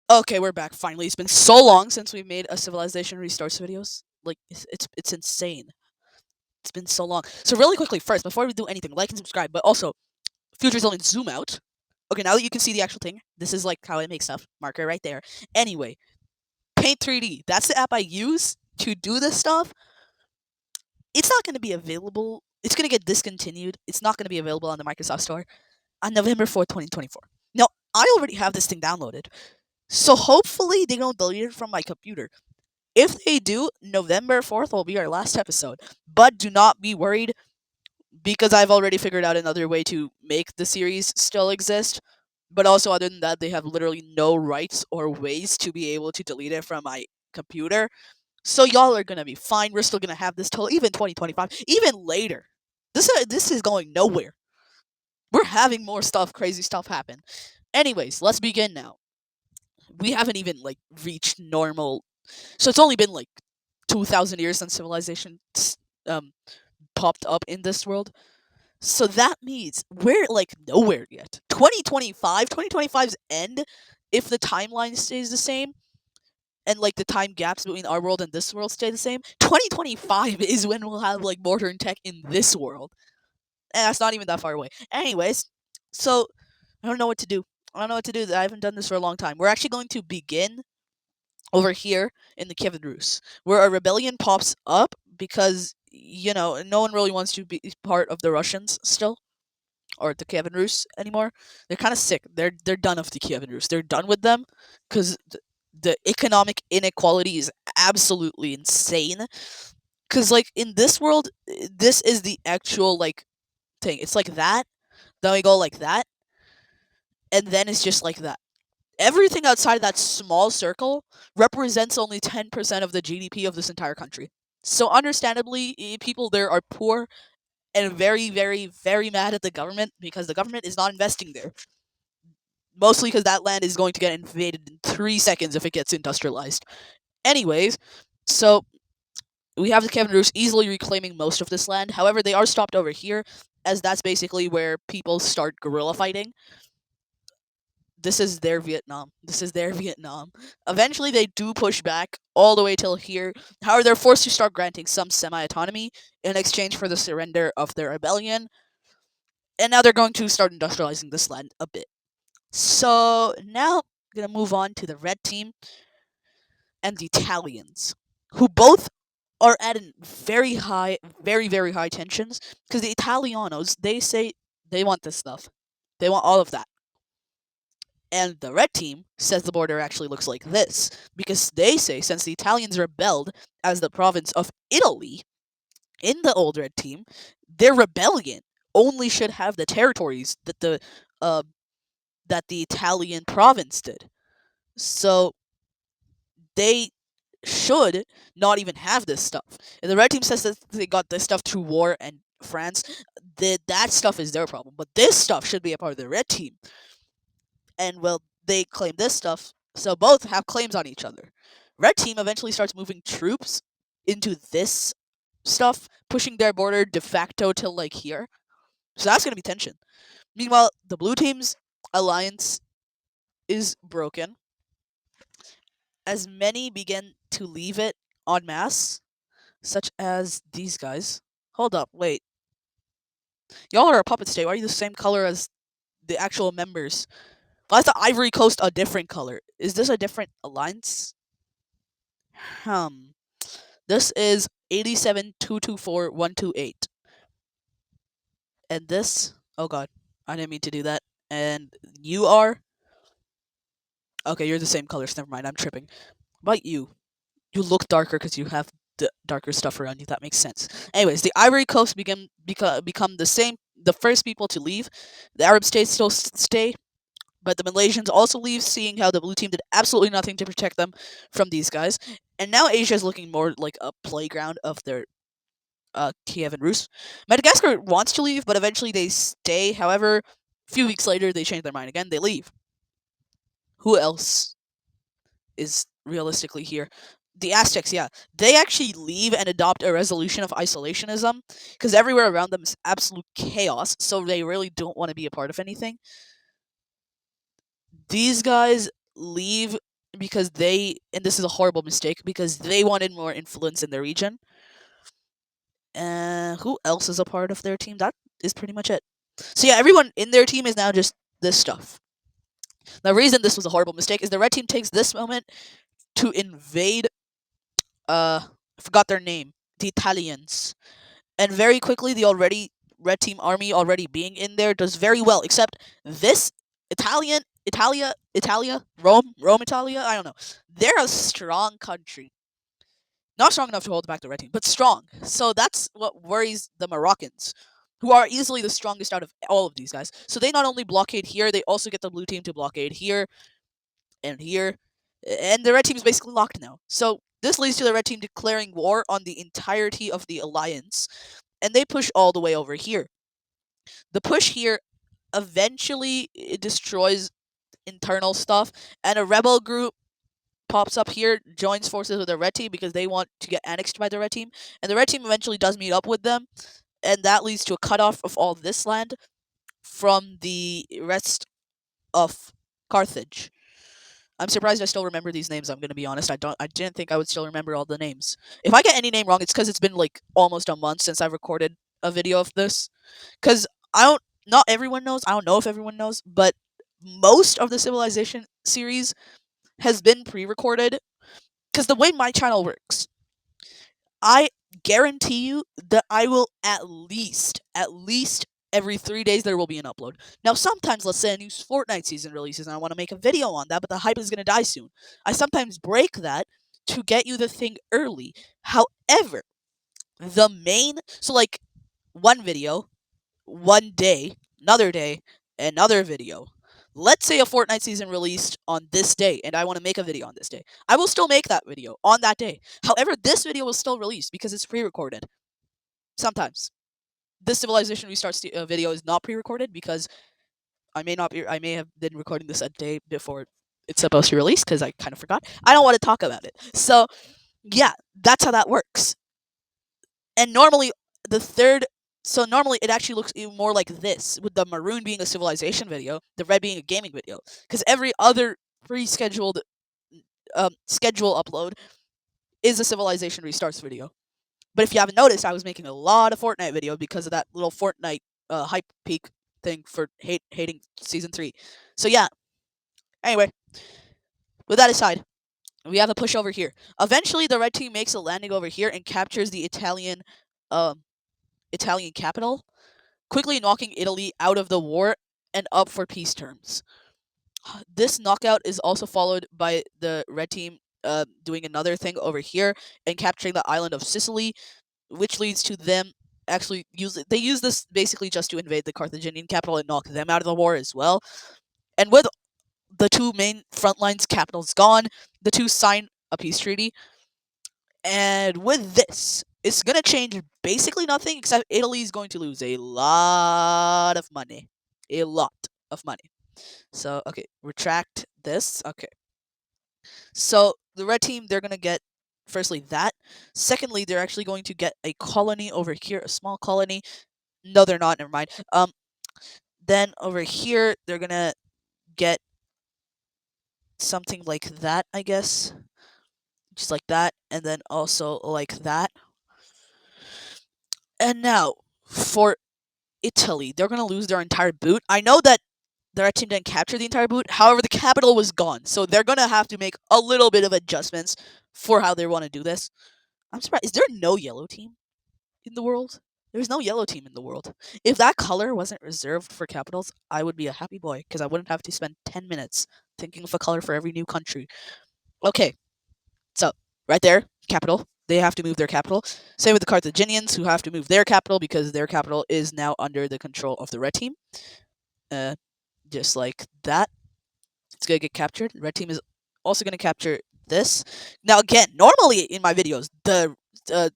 Okay, we're back finally. It's been so long since we made a Civilization Restarts videos. Like it's insane. It's been so long. So really quickly, first before we do anything, like and subscribe. But also, Future Zone, zoom out. Okay, now that you can see the actual thing, this is like how I make stuff. Marker right there. Anyway, Paint 3D. That's the app I use to do this stuff. It's not going to be available. It's going to get discontinued. It's not going to be available on the Microsoft Store on November 4th, 2024. Now, I already have this thing downloaded. So hopefully they don't delete it from my computer. If they do, November 4th will be our last episode. But do not be worried because I've already figured out another way to make the series still exist. But also, other than that, they have literally no rights or ways to be able to delete it from my computer. So y'all are gonna be fine. We're still gonna have this till even 2025, even later. This is going nowhere. We're having more stuff, crazy stuff happen. Anyways, let's begin now. We haven't even like reached normal. So it's only been like 2,000 years since civilization um popped up in this world. So that means we're like nowhere yet. 2025, 2025's end, if the timeline stays the same and like the time gaps between our world and this world stay the same, 2025 is when we'll have like modern tech in this world. And that's not even that far away. Anyways, so I don't know what to do. I don't know what to do. I haven't done this for a long time. We're actually going to begin over here in the Kievan Rus, where a rebellion pops up because no one really wants to be part of the Russians still or the Kievan Rus anymore. They're kind of sick. They're done of the Kievan Rus. They're done with them because the economic inequality is absolutely insane. Because like in this world, this is the actual like thing. It's like that. Then we go like that, and then it's just like that. Everything outside of that small circle represents only 10% of the GDP of this entire country. So, understandably, people there are poor and very, very, very mad at the government because the government is not investing there. Mostly because that land is going to get invaded in 3 seconds if it gets industrialized. Anyways, so we have the Kevin Roos easily reclaiming most of this land. However, they are stopped over here, as that's basically where people start guerrilla fighting. This is their Vietnam. This is their Vietnam. Eventually, they do push back all the way till here. However, they're forced to start granting some semi autonomy in exchange for the surrender of their rebellion. And now they're going to start industrializing this land a bit. So now, I'm going to move on to the red team and the Italians, who both are at a very high, very, very high tensions. Because the Italianos, they say they want this stuff, they want all of that. And the red team says the border actually looks like this because they say since the Italians rebelled as the province of Italy in the old red team, their rebellion only should have the territories uh, that the Italian province did. So they should not even have this stuff. And the red team says that they got this stuff through war and France. That stuff is their problem, but this stuff should be a part of the red team. And well, they claim this stuff, so both have claims on each other. Red team eventually starts moving troops into this stuff, pushing their border de facto till like here. So that's gonna be tension. Meanwhile, the blue team's alliance is broken as many begin to leave it en masse, such as these guys. Hold up, wait. Y'all are a puppet state. Why are you the same color as the actual members? Why is the Ivory Coast a different color? Is this a different alliance? Hmm. This is 87224128. And this, oh god, I didn't mean to do that. And you are, okay, you're the same colors. Never mind, I'm tripping. But you look darker because you have the darker stuff around you. That makes sense. Anyways, the Ivory Coast become the first people to leave. The Arab states still stay, but the Malaysians also leave, seeing how the blue team did absolutely nothing to protect them from these guys. And now Asia is looking more like a playground of their Kiev and Rus. Madagascar wants to leave, but eventually they stay. However, a few weeks later, they change their mind again. They leave. Who else is realistically here? The Aztecs, yeah. They actually leave and adopt a resolution of isolationism because everywhere around them is absolute chaos, so they really don't want to be a part of anything. These guys leave because and this is a horrible mistake, because they wanted more influence in the region. Who else is a part of their team? That is pretty much it. So yeah, everyone in their team is now just this stuff. The reason this was a horrible mistake is the red team takes this moment to invade. I forgot their name. The Italians, and very quickly the already red team army already being in there does very well. Except this Rome, Italia. I don't know. They're a strong country. Not strong enough to hold back the red team, but strong. So that's what worries the Moroccans, who are easily the strongest out of all of these guys. So they not only blockade here, they also get the blue team to blockade here and here. And the red team is basically locked now. So this leads to the red team declaring war on the entirety of the alliance. And they push all the way over here. The push here eventually it destroys internal stuff, and a rebel group pops up here, joins forces with the red team because they want to get annexed by the red team, and the red team eventually does meet up with them, and that leads to a cutoff of all this land from the rest of Carthage. I'm surprised I still remember these names. I'm gonna be honest. I didn't think I would still remember all the names. If I get any name wrong, it's because it's been like almost a month since I've recorded a video of this. Because I don't. Not everyone knows. I don't know if everyone knows, but most of the Civilization series has been pre-recorded. Because the way my channel works, I guarantee you that I will at least every 3 days there will be an upload. Now, sometimes, let's say a new Fortnite season releases and I want to make a video on that, but the hype is going to die soon. I sometimes break that to get you the thing early. However, the main, so like one video, one day, another video. Let's say a Fortnite season released on this day, and I want to make a video on this day. I will still make that video on that day. However, this video will still release because it's pre-recorded. Sometimes this Civilization Restarts video is not pre-recorded because I may have been recording this a day before it's supposed to release because I kind of forgot. I don't want to talk about it. So yeah, that's how that works. And normally the third so normally it actually looks even more like this, with the maroon being a civilization video, the red being a gaming video, because every other pre-scheduled schedule upload is a Civilization Restarts video. But if you haven't noticed, I was making a lot of Fortnite video because of that little Fortnite hype peak thing for hating season 3. So yeah. Anyway, with that aside, we have a push over here. Eventually, the red team makes a landing over here and captures the Italian capital, quickly knocking Italy out of the war and up for peace terms. This knockout is also followed by the red team doing another thing over here and capturing the island of Sicily, which leads to them actually use this basically just to invade the Carthaginian capital and knock them out of the war as well. And with the two main front lines capitals gone, the two sign a peace treaty. And with this, it's going to change basically nothing, except Italy is going to lose a lot of money. A lot of money. So, okay, retract this. Okay. So, the red team, they're going to get, firstly, that. Secondly, they're actually going to get a colony over here, a small colony. No, they're not. Never mind. Then over here, they're going to get something like that, I guess. Just like that. And then also like that. And now, for Italy, they're going to lose their entire boot. I know that the red team didn't capture the entire boot. However, the capital was gone. So they're going to have to make a little bit of adjustments for how they want to do this. I'm surprised. Is there no yellow team in the world? There's no yellow team in the world. If that color wasn't reserved for capitals, I would be a happy boy because I wouldn't have to spend 10 minutes thinking of a color for every new country. Okay, so right there, capital. They have to move their capital. Same with the Carthaginians, who have to move their capital because their capital is now under the control of the red team. Just like that. It's going to get captured. Red team is also going to capture this. Now, again, normally in my videos, the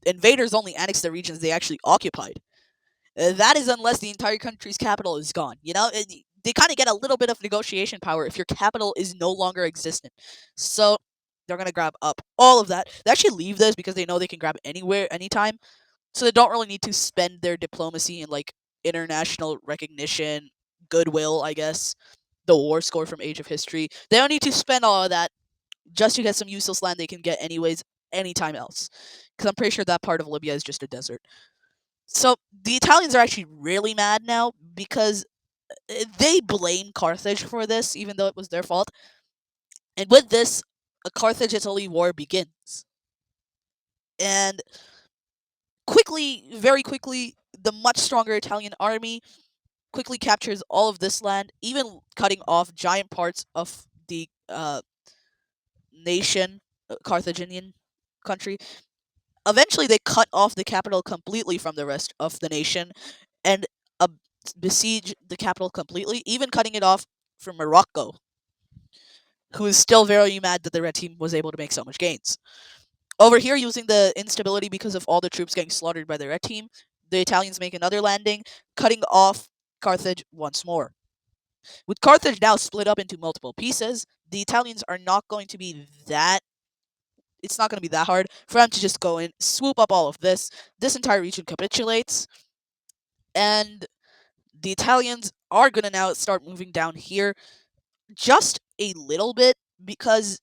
invaders only annex the regions they actually occupied. That is unless the entire country's capital is gone. You know, they kind of get a little bit of negotiation power if your capital is no longer existent. So they're going to grab up all of that. They actually leave this because they know they can grab anywhere, anytime. So they don't really need to spend their diplomacy and like international recognition, goodwill, I guess, the war score from Age of History. They don't need to spend all of that just to get some useless land they can get anyways anytime else. Because I'm pretty sure that part of Libya is just a desert. So the Italians are actually really mad now because they blame Carthage for this, even though it was their fault. And with this, a Carthage-Italy war begins. And quickly, very quickly, the much stronger Italian army quickly captures all of this land, even cutting off giant parts of the nation, Carthaginian country. Eventually, they cut off the capital completely from the rest of the nation and uh, besiege the capital completely, even cutting it off from Morocco, who is still very mad that the red team was able to make so much gains. Over here, using the instability because of all the troops getting slaughtered by the red team, the Italians make another landing, cutting off Carthage once more. With Carthage now split up into multiple pieces, the Italians are not going to be that. It's not going to be that hard for them to just go in, swoop up all of this. This entire region capitulates, and the Italians are going to now start moving down here just a little bit because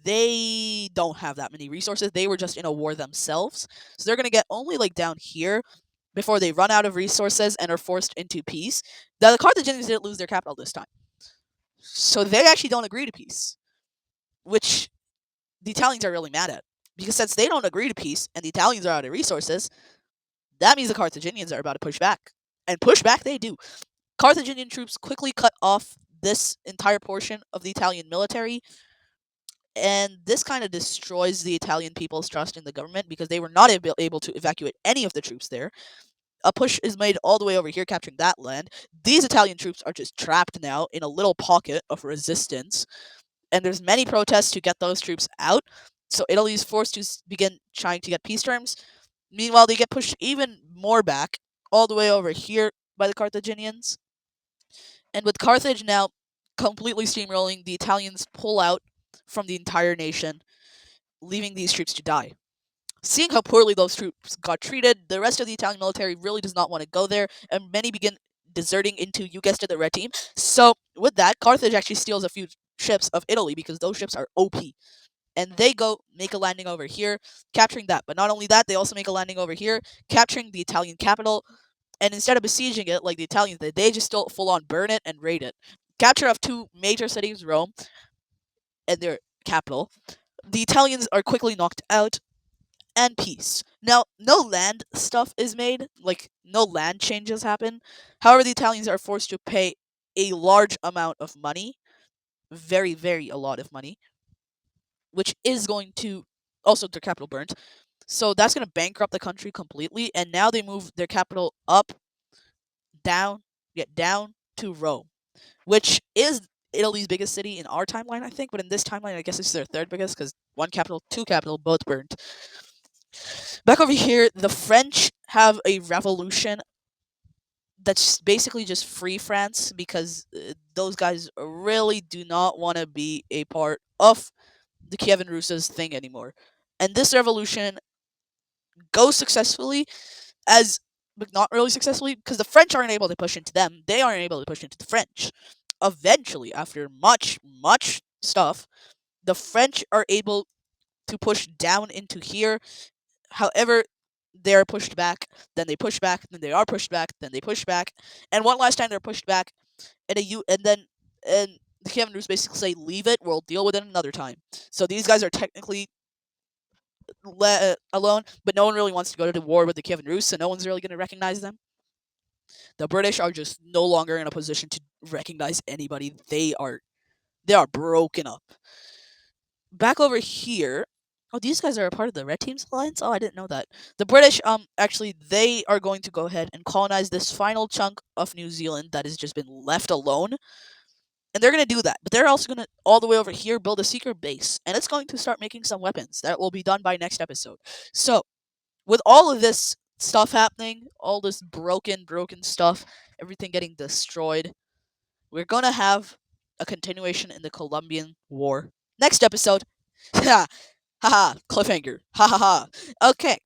they don't have that many resources. They were just in a war themselves. So they're going to get only like down here before they run out of resources and are forced into peace. Now, the Carthaginians didn't lose their capital this time. So they actually don't agree to peace, which the Italians are really mad at. Because since they don't agree to peace and the Italians are out of resources, that means the Carthaginians are about to push back. And push back they do. Carthaginian troops quickly cut off this entire portion of the Italian military, and this kind of destroys the Italian people's trust in the government because they were not able to evacuate any of the troops there. A push is made all the way over here, capturing that land. These Italian troops are just trapped now in a little pocket of resistance, and there's many protests to get those troops out. So Italy is forced to begin trying to get peace terms. Meanwhile, they get pushed even more back, all the way over here by the Carthaginians. And with Carthage now completely steamrolling, the Italians pull out from the entire nation, leaving these troops to die. Seeing how poorly those troops got treated, the rest of the Italian military really does not want to go there, and many begin deserting into, you guessed it, the red team. So, with that, Carthage actually steals a few ships of Italy because those ships are OP. And they go make a landing over here, capturing that. But not only that, they also make a landing over here, capturing the Italian capital. And instead of besieging it like the Italians did, they just still full on burn it and raid it. Capture of two major cities, Rome and their capital. The Italians are quickly knocked out, and peace. Now, no land stuff is made, like, no land changes happen. However, the Italians are forced to pay a large amount of money, very, very a lot of money, which is going to also their capital burnt. So that's going to bankrupt the country completely, and now they move their capital up, down, yet down to Rome, which is Italy's biggest city in our timeline, I think, but in this timeline, I guess it's their third biggest because one capital, two capital, both burnt. Back over here, the French have a revolution that's basically just free France because those guys really do not want to be a part of the Kievan Rus's thing anymore. And this revolution goes successfully as but not really successfully because the French aren't able to push into them. They aren't able to push into the French. Eventually, after much, much stuff, the French are able to push down into here. However, they're pushed back, then they push back, then they are pushed back, then they push back, and one last time they're pushed back, and then the Kievan Rus basically say, "Leave it. We'll deal with it another time." So these guys are technically alone, but no one really wants to go to war with the Kievan Rus, so no one's really going to recognize them. The British are just no longer in a position to recognize anybody. They are broken up. Back over here. Oh, these guys are a part of the Red Team's alliance? Oh, I didn't know that. The British, actually, they are going to go ahead and colonize this final chunk of New Zealand that has just been left alone. And they're going to do that. But they're also going to, all the way over here, build a secret base. And it's going to start making some weapons. That will be done by next episode. So, with all of this stuff happening, all this broken stuff, everything getting destroyed, we're going to have a continuation in the Colombian War. Next episode. Haha, cliffhanger. Ha ha ha. Okay.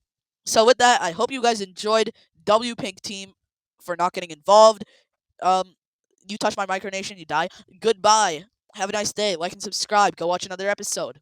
So with that, I hope you guys enjoyed. W Pink Team for not getting involved. You touch my micronation, you die. Goodbye. Have a nice day. Like and subscribe. Go watch another episode.